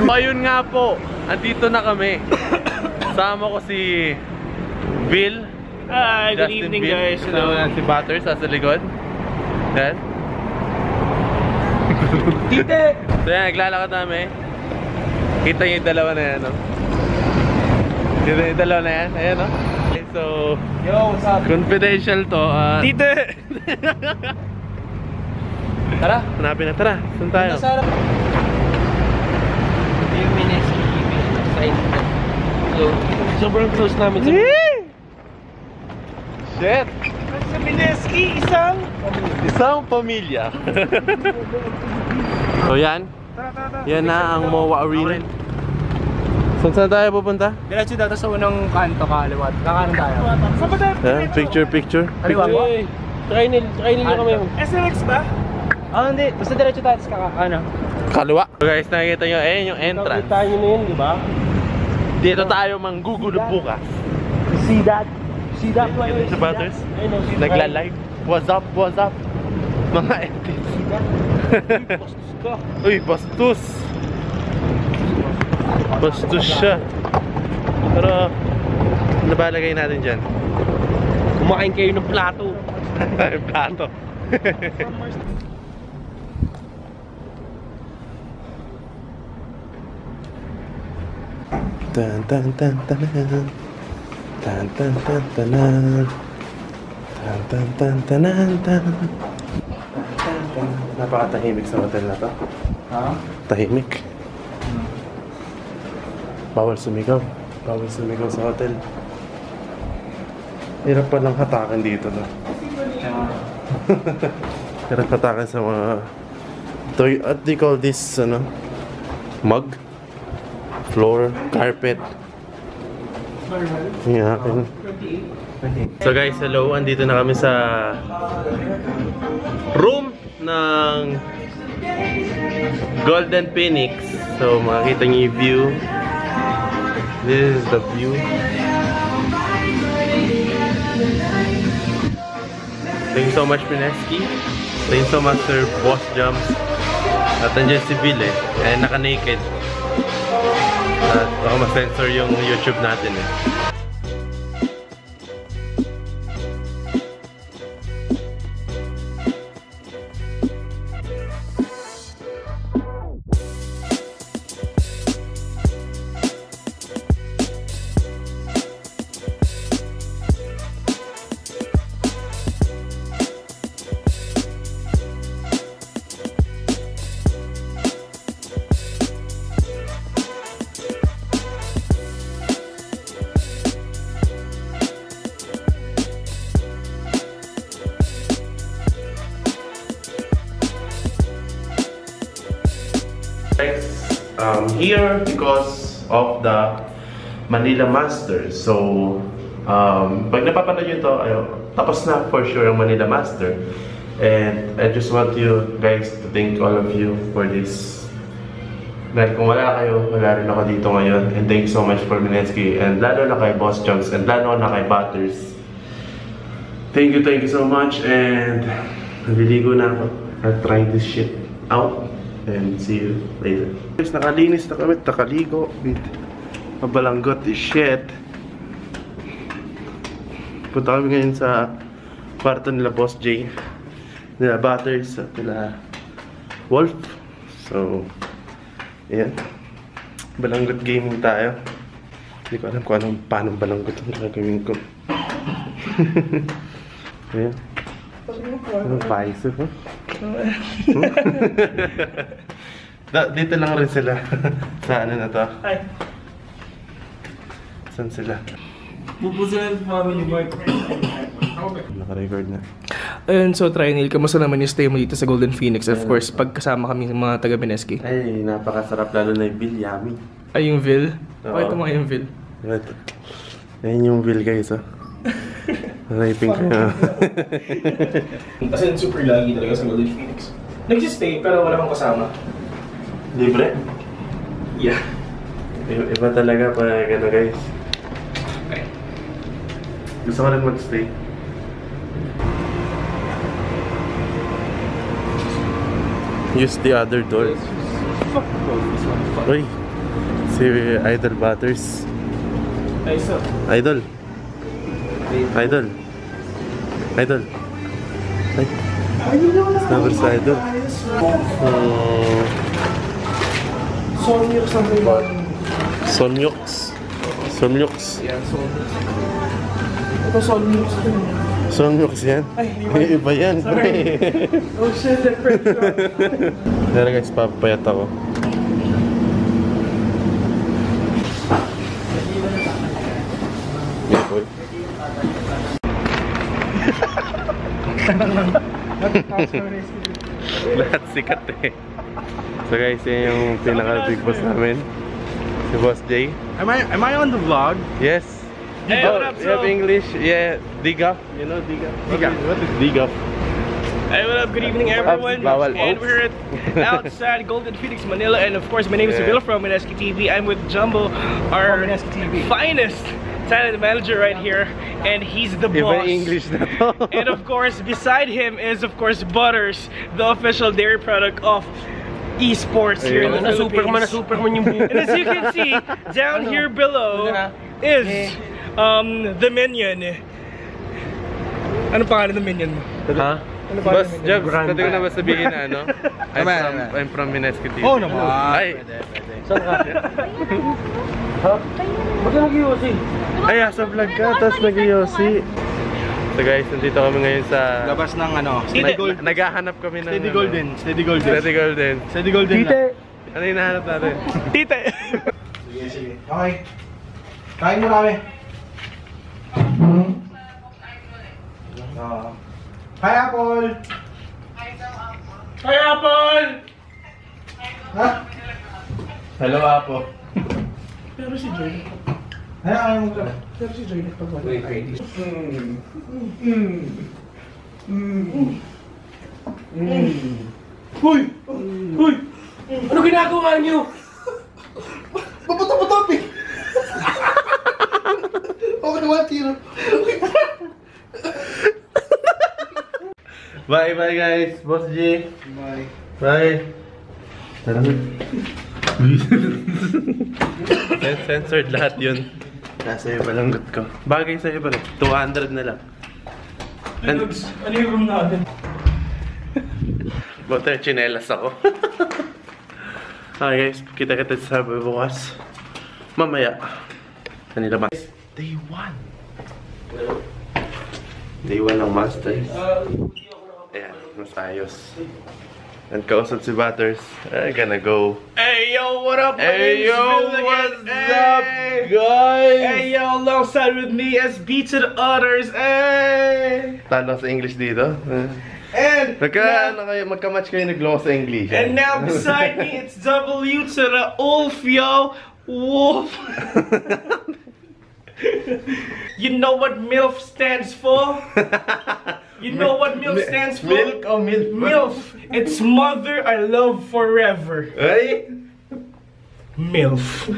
Ayun nga po, andito na kami. Sama ko si Bill. Good evening guys. Hello. Si Butters sa likod. Yan. Tite! So yan, naglalakad namin. Kita niyo yung dalawa na yan, no? Kita niyo yung dalawa na yan? Ayan, no? Okay, so, Yo, what's up? confidential to. Tite! Tara! Hanapin na, tara. Saan tayo? Yung Mineski side. So, sobrang close namin sa Shit! Sa Mineski, Isang pamilya. So yan. Yan na ang MOA Arena. Saan tayo pupunta? Diretso dito sa unang kanto kaliwat. Kakanan tayo. Saan ba tayo? Picture. Kaliwa ba? Try nyo kami. SLX ba? Hindi. Basta diretso tayo sa kakano. Kaliwa. So guys, nakikita nyo, ayan yung entrance. Nakita nyo na yun, di ba? Dito tayo manggugulo bukas. See that? See that? Sa Butters, nagla-live. What's up? Mga edits. Uy, bastos. Bastos siya. Pero, ano ba lagay natin dyan? Kumakain kayo ng plato. Plato. Tan tan tan tan tan tan tan tan tan tan tan tan. Napakatahimik sa hotel na to. Ha? Tahimik. Bawal sumigaw sa hotel. Hirap palang hatakan dito, no? Hirap hatakan sa mga what do you call this, ano? Mug? Floor? Carpet? Yung akin. So guys, hello. Andito na kami sa room ng Golden Phoenix. So makikita niyo yung view. This is the view. Thank you so much, Mineski. Thank you so much, Sir Boss Jumps. At nandiyan si Bill naka-naked. At baka ma-censor yung YouTube natin here because of the Manila Masters. So, pag napapanood nyo ito, tapos na for sure ang Manila Master. And I just want you guys to thank all of you for this. Dahil kung wala kayo, wala rin ako dito ngayon. And thank you so much for Mineski. And lalo na kay Boss Jumps. And lalo na kay Butters. Thank you so much. And naliligo na ako. I'll try this shit out. And see you later. Guys, nakalinis na kami, nakaligo with mabalanggot is shit. Punta kami ngayon sa kwarto nila Boss J, nila Butters at nila Wolf. So, ayan. Balanggot gaming tayo. Hindi ko alam kung paano balanggot ang gagawin ko. Ayan. Anong paisip, ha? Dito lang rin sila. Sa ano na to? Ay. Saan sila? Pupusulan family work. Naka-record na. Ayun, so Trinil, kamusta naman yung stay mo dito sa Golden Phoenix? Of course, pagkasama kami ng mga taga Mineski. Ay, napakasarap lalo na yung Bill, yummy. Ay, yung Ville? Oo. Pakita mo nga yung Ville. Ayan yung Bill, guys, oh. Raping kayo. As in, super lagi talaga sa Golden Phoenix. Nagsistay, pero wala kang kasama. Libre? Yeah. Iba talaga pa gano'n, guys. Okay. Gusto ko rin mag-stay. use the other door. Uy, si Idol Butters. Idol. Idol. Idol. Ay. Never sa Idol. Sonyok something about... Sonyoks. Sonyoks. Yeah, Sonyok. Ito Sonyok. Sonyoks yan. Ay, hindi Iba yan. Sorry. Oh shit, that fresh one. Pero guys, papayat ako. Beautiful. Lahat sikat eh. So guys, yan yung pinaka-big boss namin. Si Boss J. Am I on the vlog? Yes. Hey, what up, You have bro? English? Yeah, Digaf. You know Digaf? Digaf. What is Digaf? Hey, what up? Good evening, everyone. Bawal. And we're outside Golden Phoenix, Manila. And of course, my name is Yeah. Seville from Mineski TV. I'm with Jumbo, our finest talent manager right here. And he's the Iba boss. English na to. And of course, beside him is of course Butters, the official dairy product of esports here in the Philippines. Superman yung And as you can see, down here below is the minion. Ano pangalan ng minion mo? Ha? Ano Boss pangalan ng Jobs, minion? pwede ko na ba sabihin na ano? I'm from Mineski TV. Oo naman. Ay, Saan ka? Ha? Ba't ka nag-iossi? ay, sa vlog ka, tapos nag-iossi. So guys, nandito kami ngayon sa... Labas ng ano, Naghahanap kami ng... Steady Golden. Steady Golden. Steady Golden. Steady Golden lang. Ano yung hinahanap natin? Tite! Sige, sige. Okay. Kain mo kami. Hi, Apple! Hi, Apple! Ha? Hello, Apo. Pero si Joy. Ayaw mo ka. Pero si Joy nagpagawa. Huy! Huy! Ano ginagawa niyo? Paputo-putopi! Okay naman, tiro. Bye, bye guys. Boss G. Bye. Bye. Tara na. Censored lahat yun. Nasa iyo balanggot ko. Bagay sa'yo pa rin. 200 na lang. Ano yung room natin? Buta chinelas ako. Okay guys, kita-kita sa bukas. Mamaya. Kanila ba? Day 1. Day 1 ng Masters. Ayan, mas ayos. And kausap si Butters. I'm gonna go. Hey yo, what up? Hey yo, what's up, guys? Hey yo, alongside with me as B to the others. Hey! Talo sa English dito. And Magka-match kayo nag-law sa English. and now beside me it's W to the Ulf, yo. Wolf. You know what MILF stands for? You know what MILF stands for? Milk o milk? MILF. It's mother I love forever. Ay! MILF.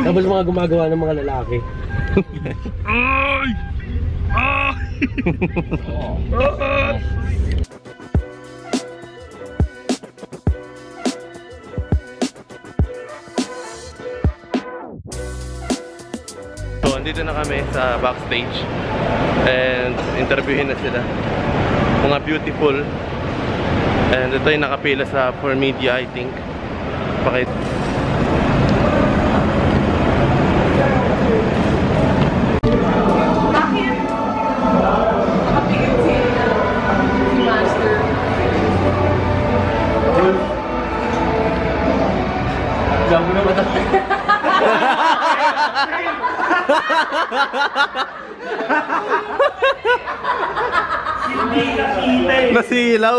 Tapos mga gumagawa ng mga lalaki. So, andito na kami sa backstage. And interviewin na sila. Mga beautiful. And ito yung nakapila sa for media, I think. Bakit? Gago na ba tayo? Hindi nakita eh. Nasilaw.